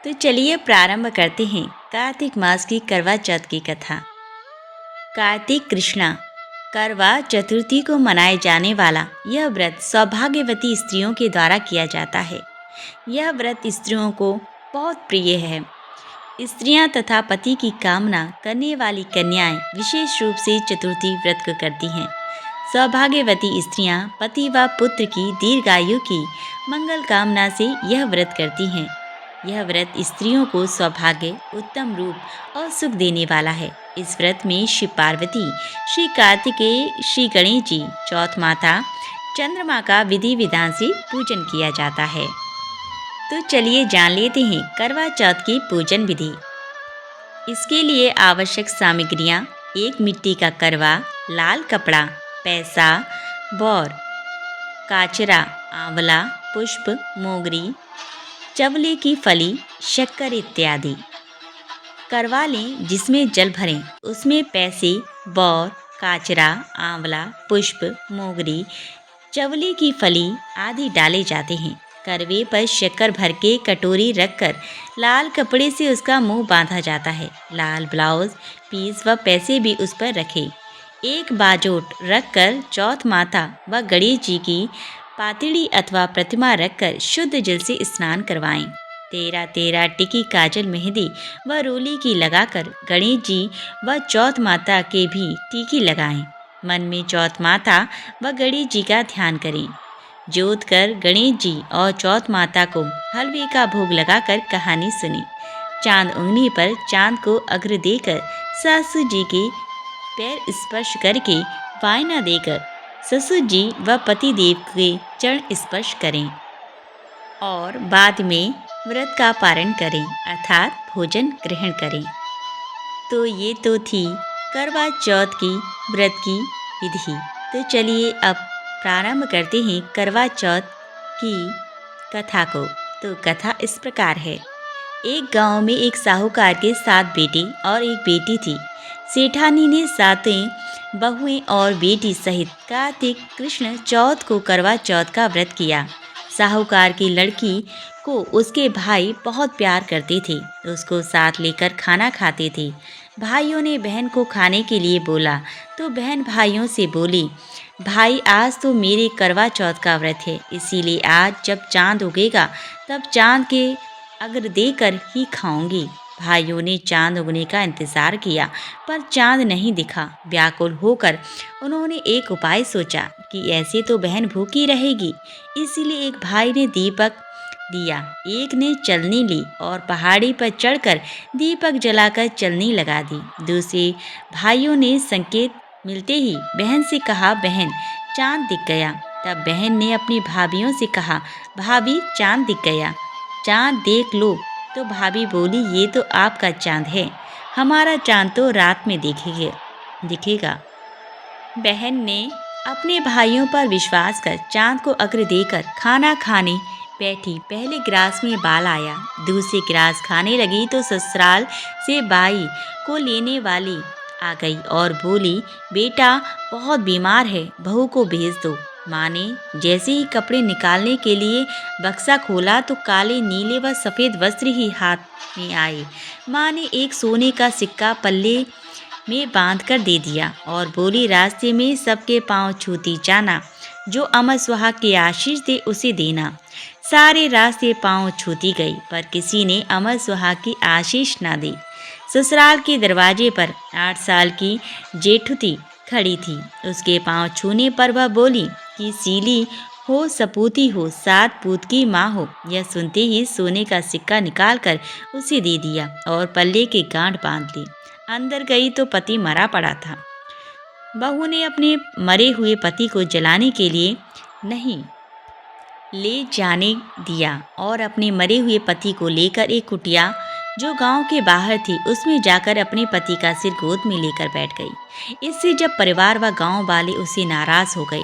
तो चलिए प्रारंभ करते हैं कार्तिक मास की करवा चौथ की कथा। कार्तिक कृष्णा करवा चतुर्थी को मनाए जाने वाला यह व्रत सौभाग्यवती स्त्रियों के द्वारा किया जाता है। यह व्रत स्त्रियों को बहुत प्रिय है। स्त्रियां तथा पति की कामना करने वाली कन्याएं विशेष रूप से चतुर्थी व्रत को करती हैं। सौभाग्यवती स्त्रियां पति व पुत्र की दीर्घायु की मंगल कामना से यह व्रत करती हैं। यह व्रत स्त्रियों को सौभाग्य, उत्तम रूप और सुख देने वाला है। इस व्रत में शिव पार्वती, श्री कार्तिकेय, श्री गणेश जी, चौथ माता, चंद्रमा का विधि विधान से पूजन किया जाता है। तो चलिए जान लेते हैं करवा चौथ की पूजन विधि। इसके लिए आवश्यक सामग्रियाँ: एक मिट्टी का करवा, लाल कपड़ा, पैसा, बौर, काचरा, आंवला, पुष्प, मोगरी, चवले की फली, शक्कर इत्यादि। करवा लें जिसमें जल भरें, उसमें पैसे, बौर, काचरा, आंवला, पुष्प, मोगरी, चवले की फली आदि डाले जाते हैं। करवे पर शक्कर भर के कटोरी रखकर लाल कपड़े से उसका मुंह बांधा जाता है। लाल ब्लाउज पीस व पैसे भी उस पर रखें। एक बाजोट रखकर चौथ माता व गणेश जी की पातड़ी अथवा प्रतिमा रखकर शुद्ध जल से स्नान करवाएं। 13 टिकी काजल, मेहंदी व रोली की लगाकर गणेश जी व चौथ माता के भी टीकी लगाएं। मन में चौथ माता व गणेश जी का ध्यान करें। जोत कर गणेश जी और चौथ माता को हलवे का भोग लगाकर कहानी सुनी। चांद उंगली पर चांद को अग्र देकर सासू जी के पैर स्पर्श करके वायना देकर ससुर जी व पति देव के चरण स्पर्श करें और बाद में व्रत का पारण करें अर्थात भोजन ग्रहण करें। तो ये तो थी करवा चौथ की व्रत की विधि। तो चलिए अब प्रारंभ करते हैं करवा चौथ की कथा को। तो कथा इस प्रकार है। एक गांव में एक साहूकार के 7 बेटे और एक बेटी थी। सेठानी ने 7 बहुएं और बेटी सहित कार्तिक कृष्ण चौथ को करवा चौथ का व्रत किया। साहूकार की लड़की को उसके भाई बहुत प्यार करते थे। उसको साथ लेकर खाना खाते थे। भाइयों ने बहन को खाने के लिए बोला तो बहन भाइयों से बोली, भाई आज तो मेरे करवा चौथ का व्रत है, इसीलिए आज जब चांद उगेगा तब चांद के अग्र देकर ही खाऊंगी। भाइयों ने चांद उगने का इंतजार किया पर चांद नहीं दिखा। व्याकुल होकर उन्होंने एक उपाय सोचा कि ऐसे तो बहन भूखी रहेगी। इसीलिए एक भाई ने दीपक दिया, एक ने चलनी ली और पहाड़ी पर चढ़कर दीपक जलाकर चलनी लगा दी। दूसरे भाइयों ने संकेत मिलते ही बहन से कहा, बहन चांद दिख गया। तब बहन ने अपनी भाभियों से कहा, भाभी चांद दिख गया, चांद देख लो। तो भाभी बोली, ये तो आपका चांद है, हमारा चांद तो रात में दिखेगा। बहन ने अपने भाइयों पर विश्वास कर चांद को अग्र देकर खाना खाने बैठी। पहले गिलास में बाल आया, दूसरे गिलास खाने लगी तो ससुराल से बाई को लेने वाली आ गई और बोली, बेटा बहुत बीमार है, बहू को भेज दो। माँ ने जैसे ही कपड़े निकालने के लिए बक्सा खोला तो काले, नीले व सफ़ेद वस्त्र ही हाथ में आए। माँ ने एक सोने का सिक्का पल्ले में बांध कर दे दिया और बोली, रास्ते में सबके पांव छूती जाना, जो अमर सुहाग की आशीष दे उसे देना। सारे रास्ते पांव छूती गई पर किसी ने अमर सुहाग की आशीष ना दी। ससुराल के दरवाजे पर 8 साल की जेठुती खड़ी थी। उसके पांव छूने पर वह बोली कि सीली हो, सपूती हो, 7 पूत की माँ हो। यह सुनते ही सोने का सिक्का निकालकर उसे दे दिया और पल्ले की गांठ बांध ली। अंदर गई तो पति मरा पड़ा था। बहू ने अपने मरे हुए पति को जलाने के लिए नहीं ले जाने दिया और अपने मरे हुए पति को लेकर एक कुटिया जो गांव के बाहर थी उसमें जाकर अपने पति का सिर गोद में लेकर बैठ गई। इससे जब परिवार व गांव वाले उससे नाराज हो गए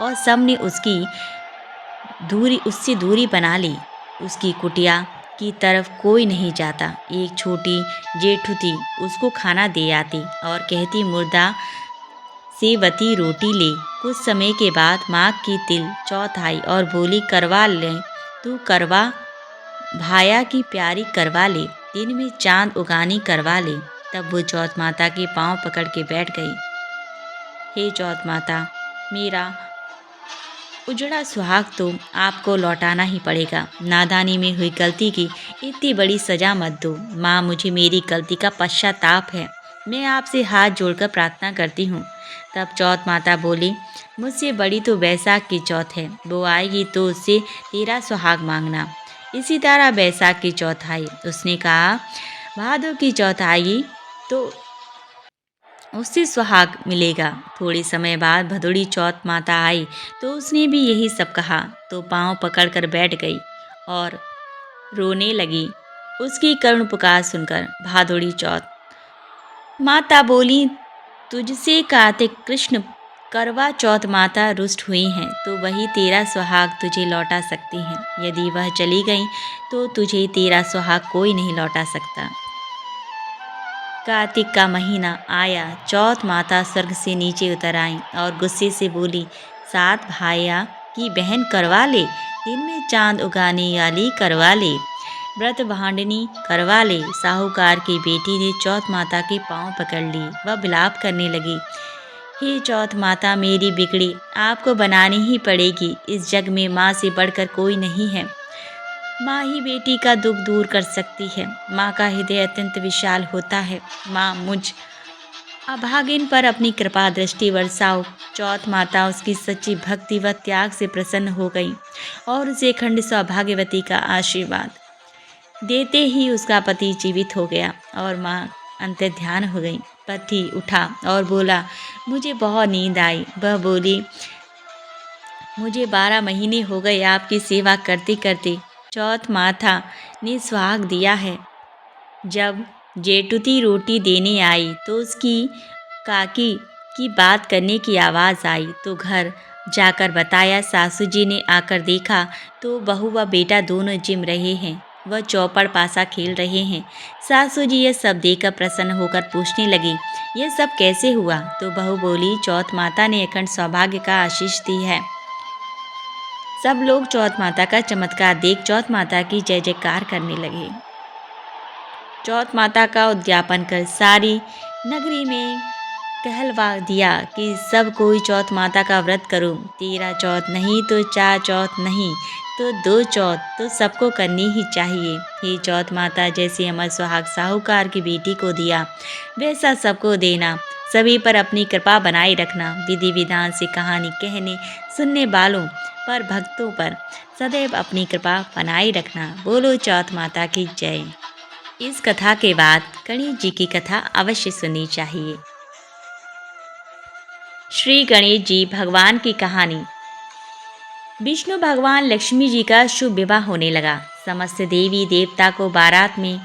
और सब ने उससे दूरी बना ली। उसकी कुटिया की तरफ कोई नहीं जाता। एक छोटी जेठू थी, उसको खाना दे आती और कहती, मुर्दा सेवती रोटी ले। कुछ समय के बाद माघ की तिल चौथ आई और बोली, करवा लें तू करवा भाया की प्यारी करवा ले, दिन में चांद उगानी करवा ले। तब वो चौथ माता के पांव पकड़ के बैठ गई। हे चौथ माता, मेरा उजड़ा सुहाग तो आपको लौटाना ही पड़ेगा। नादानी में हुई गलती की इतनी बड़ी सजा मत दो। माँ, मुझे मेरी गलती का पश्चाताप है। मैं आपसे हाथ जोड़कर प्रार्थना करती हूँ। तब चौथ माता बोली, मुझसे बड़ी तो बैसाख की चौथ है। वो आएगी तो उससे तेरा सुहाग मांगना। इसी तरह बैसाख की चौथ आई। उसने कहा, भादों की चौथ आएगी तो उससे सुहाग मिलेगा। थोड़े समय बाद भदोड़ी चौथ माता आई तो उसने भी यही सब कहा, तो पांव पकड़कर बैठ गई और रोने लगी उसकी करुण पुकार सुनकर। भादोड़ी चौथ माता बोली, तुझसे कार्तिक कृष्ण करवा चौथ माता रुष्ट हुई हैं तो वही तेरा सुहाग तुझे लौटा सकती हैं। यदि वह चली गई तो तुझे तेरा सुहाग कोई नहीं लौटा सकता। कार्तिक का महीना आया। चौथ माता स्वर्ग से नीचे उतर आई और गुस्से से बोली, सात भाइया की बहन करवा ले, दिन में चांद उगाने वाली करवा ले, व्रत भांडनी करवा ले। साहूकार की बेटी ने चौथ माता के पांव पकड़ ली। वह विलाप करने लगी, हे चौथ माता, मेरी बिगड़ी आपको बनानी ही पड़ेगी। इस जग में माँ से बढ़कर कोई नहीं है। माँ ही बेटी का दुख दूर कर सकती है। माँ का हृदय अत्यंत विशाल होता है। माँ, मुझ अभागिन पर अपनी कृपा दृष्टि बरसाओ। चौथ माता उसकी सच्ची भक्ति व त्याग से प्रसन्न हो गई और उसे अखंड सौभाग्यवती का आशीर्वाद देते ही उसका पति जीवित हो गया और माँ अंतर्ध्यान हो गई। पति उठा और बोला, मुझे बहुत नींद आई। वह बोली, मुझे 12 महीने हो गए आपकी सेवा करते करते। चौथ माता ने सुहाग दिया है। जब जेठुती रोटी देने आई तो उसकी काकी की बात करने की आवाज़ आई तो घर जाकर बताया। सासू जी ने आकर देखा तो बहू व बेटा दोनों जिम रहे हैं। वह चौपड़ पासा खेल रहे हैं। सासू जी यह सब देखकर प्रसन्न होकर पूछने लगी, यह सब कैसे हुआ? तो बहू बोली, चौथ माता ने अखंड सौभाग्य का आशीष दी है। सब लोग चौथ माता का चमत्कार देख चौथ माता की जय जयकार करने लगे। चौथ माता का उद्यापन कर सारी नगरी में कहलवा दिया कि सब कोई चौथ माता का व्रत करो। 13 चौथ नहीं तो 4 चौथ नहीं तो 2 चौथ तो सबको करनी ही चाहिए। हे चौथ माता, जैसे अमर सुहाग साहूकार की बेटी को दिया वैसा सबको देना। सभी पर अपनी कृपा बनाए रखना। विधि विधान से कहानी कहने सुनने वालों पर, भक्तों पर सदैव अपनी कृपा बनाए रखना। बोलो चौथ माता की जय। इस कथा के बाद गणेश जी की कथा अवश्य सुननी चाहिए। श्री गणेश जी भगवान की कहानी। विष्णु भगवान लक्ष्मी जी का शुभ विवाह होने लगा। समस्त देवी देवता को बारात में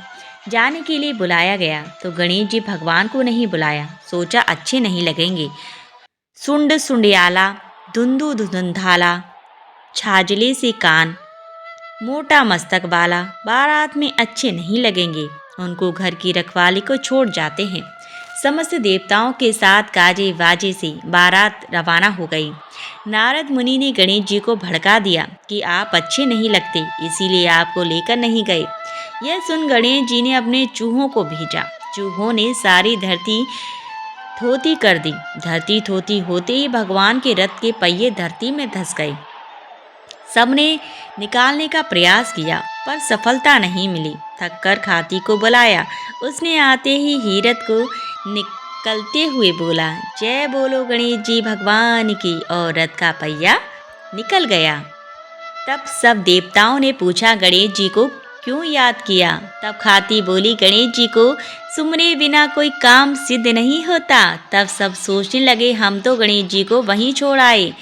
जाने के लिए बुलाया गया तो गणेश जी भगवान को नहीं बुलाया। सोचा अच्छे नहीं लगेंगे। सुंड सुंडियाला, धुंधु धुंधाला, छाजले से कान, मोटा मस्तक वाला बारात में अच्छे नहीं लगेंगे। उनको घर की रखवाली को छोड़ जाते हैं। समस्त देवताओं के साथ गाजे बाजे से बारात रवाना हो गई। नारद मुनि ने गणेश जी को भड़का दिया कि आप अच्छे नहीं लगते, इसीलिए आपको लेकर नहीं गए। यह सुन गणेश जी ने अपने चूहों को भेजा। चूहों ने सारी धरती थोती कर दी। धरती थोती होते ही भगवान के रथ के पहिए धरती में धंस गए। सबने निकालने का प्रयास किया पर सफलता नहीं मिली। थककर हाथी को बुलाया। उसने आते ही हीरत को निकलते हुए बोला, जय बोलो गणेश जी भगवान की, और रथ का पहिया निकल गया। तब सब देवताओं ने पूछा, गणेश जी को क्यों याद किया? तब हाथी बोली, गणेश जी को सुमरे बिना कोई काम सिद्ध नहीं होता। तब सब सोचने लगे, हम तो गणेश जी को वहीं छोड़ आए।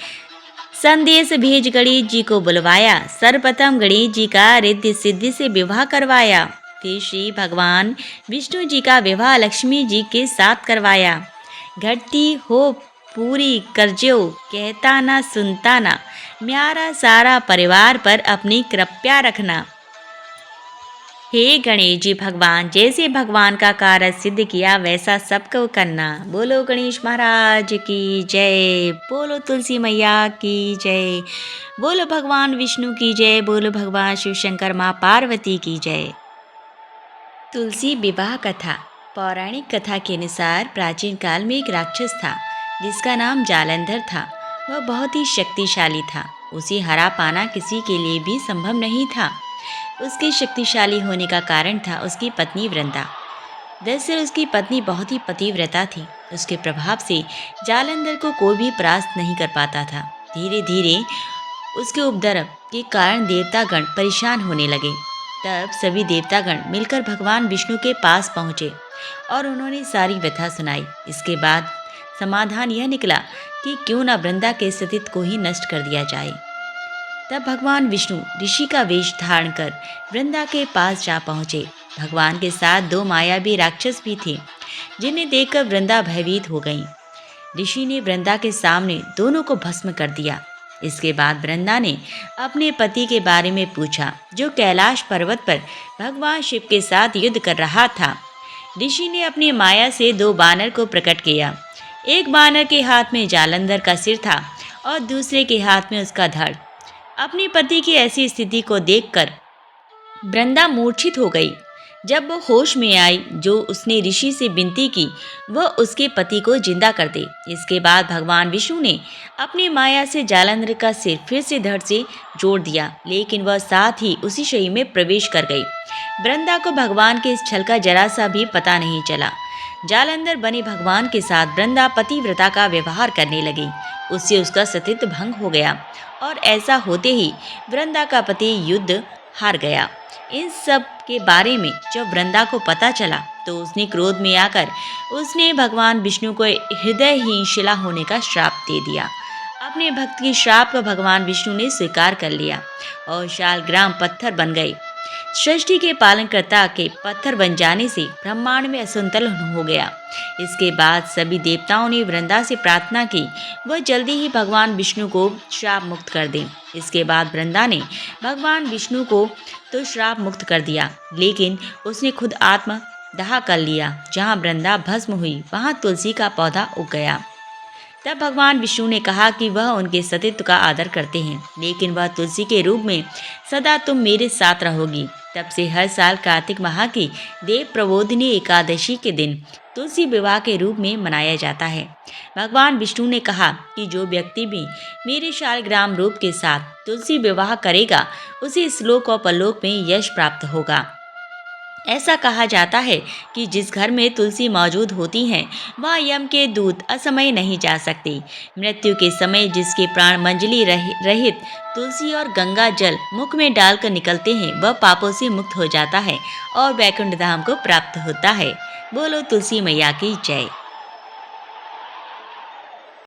संदेश भेज गणेश जी को बुलवाया। सर्वप्रथम गणेश जी का रिद्धि सिद्धि से विवाह करवाया। फिर श्री भगवान विष्णु जी का विवाह लक्ष्मी जी के साथ करवाया। घटती हो पूरी करजो, कहता ना सुनता ना, म्यारा सारा परिवार पर अपनी कृपा रखना। हे गणेश जी भगवान, जैसे भगवान का कार्य सिद्ध किया वैसा सबको करना। बोलो गणेश महाराज की जय, बोलो तुलसी मैया की जय, बोलो भगवान विष्णु की जय, बोलो भगवान शिव शंकर माँ पार्वती की जय। तुलसी विवाह कथा। पौराणिक कथा के अनुसार प्राचीन काल में एक राक्षस था जिसका नाम जालंधर था। वह बहुत ही शक्तिशाली था। उसे हरा पाना किसी के लिए भी संभव नहीं था। उसके शक्तिशाली होने का कारण था उसकी पत्नी वृंदा। दरअसल उसकी पत्नी बहुत ही पतिव्रता थी। उसके प्रभाव से जालंधर को कोई भी परास्त नहीं कर पाता था। धीरे धीरे उसके उपद्रव के कारण देवतागण परेशान होने लगे। तब सभी देवतागण मिलकर भगवान विष्णु के पास पहुँचे और उन्होंने सारी व्यथा सुनाई। इसके बाद समाधान यह निकला कि क्यों न वृंदा के अस्तित्व को ही नष्ट कर दिया जाए। तब भगवान विष्णु ऋषि का वेश धारण कर वृंदा के पास जा पहुँचे। भगवान के साथ दो मायावी राक्षस भी थे जिन्हें देखकर वृंदा भयभीत हो गई। ऋषि ने वृंदा के सामने दोनों को भस्म कर दिया। इसके बाद वृंदा ने अपने पति के बारे में पूछा जो कैलाश पर्वत पर भगवान शिव के साथ युद्ध कर रहा था। ऋषि ने अपनी माया से दो बानर को प्रकट किया। एक बानर के हाथ में जालंधर का सिर था और दूसरे के हाथ में उसका धड़। अपने पति की ऐसी स्थिति को देखकर वृंदा मूर्छित हो गई। जब वो होश में आई जो उसने ऋषि से विनती की वह उसके पति को जिंदा कर दे। इसके बाद भगवान विष्णु ने अपनी माया से जालंधर का सिर फिर से धड़ से जोड़ दिया, लेकिन वह साथ ही उसी शरीर में प्रवेश कर गई। वृंदा को भगवान के इस छल का जरा सा भी पता नहीं चला। जालंधर बने भगवान के साथ वृंदा पतिव्रता का व्यवहार करने लगी। उससे उसका सतीत्व भंग हो गया और ऐसा होते ही वृंदा का पति युद्ध हार गया। इन सब के बारे में जब वृंदा को पता चला तो उसने क्रोध में आकर उसने भगवान विष्णु को हृदयहीन शिला होने का श्राप दे दिया। अपने भक्त की श्राप को भगवान विष्णु ने स्वीकार कर लिया और शालग्राम पत्थर बन गए। सृष्टि के पालनकर्ता के पत्थर बन जाने से ब्रह्मांड में असंतुलन हो गया। इसके बाद सभी देवताओं ने वृंदा से प्रार्थना की वह जल्दी ही भगवान विष्णु को श्राप मुक्त कर दें। इसके बाद वृंदा ने भगवान विष्णु को तो श्राप मुक्त कर दिया, लेकिन उसने खुद आत्मदाह कर लिया। जहाँ वृंदा भस्म हुई वहाँ तुलसी का पौधा उग गया। तब भगवान विष्णु ने कहा कि वह उनके सतीत्व का आदर करते हैं, लेकिन वह तुलसी के रूप में सदा तुम मेरे साथ रहोगी। तब से हर साल कार्तिक माह की देव प्रबोधिनी एकादशी के दिन तुलसी विवाह के रूप में मनाया जाता है। भगवान विष्णु ने कहा कि जो व्यक्ति भी मेरे शालग्राम रूप के साथ तुलसी विवाह करेगा उसे इस्लोक और परलोक में यश प्राप्त होगा। ऐसा कहा जाता है कि जिस घर में तुलसी मौजूद होती हैं वहाँ यम के दूत असमय नहीं जा सकते। मृत्यु के समय जिसके प्राण मंजली रहित तुलसी और गंगा जल मुख में डालकर निकलते हैं वह पापों से मुक्त हो जाता है और वैकुंठ धाम को प्राप्त होता है। बोलो तुलसी मैया की जय।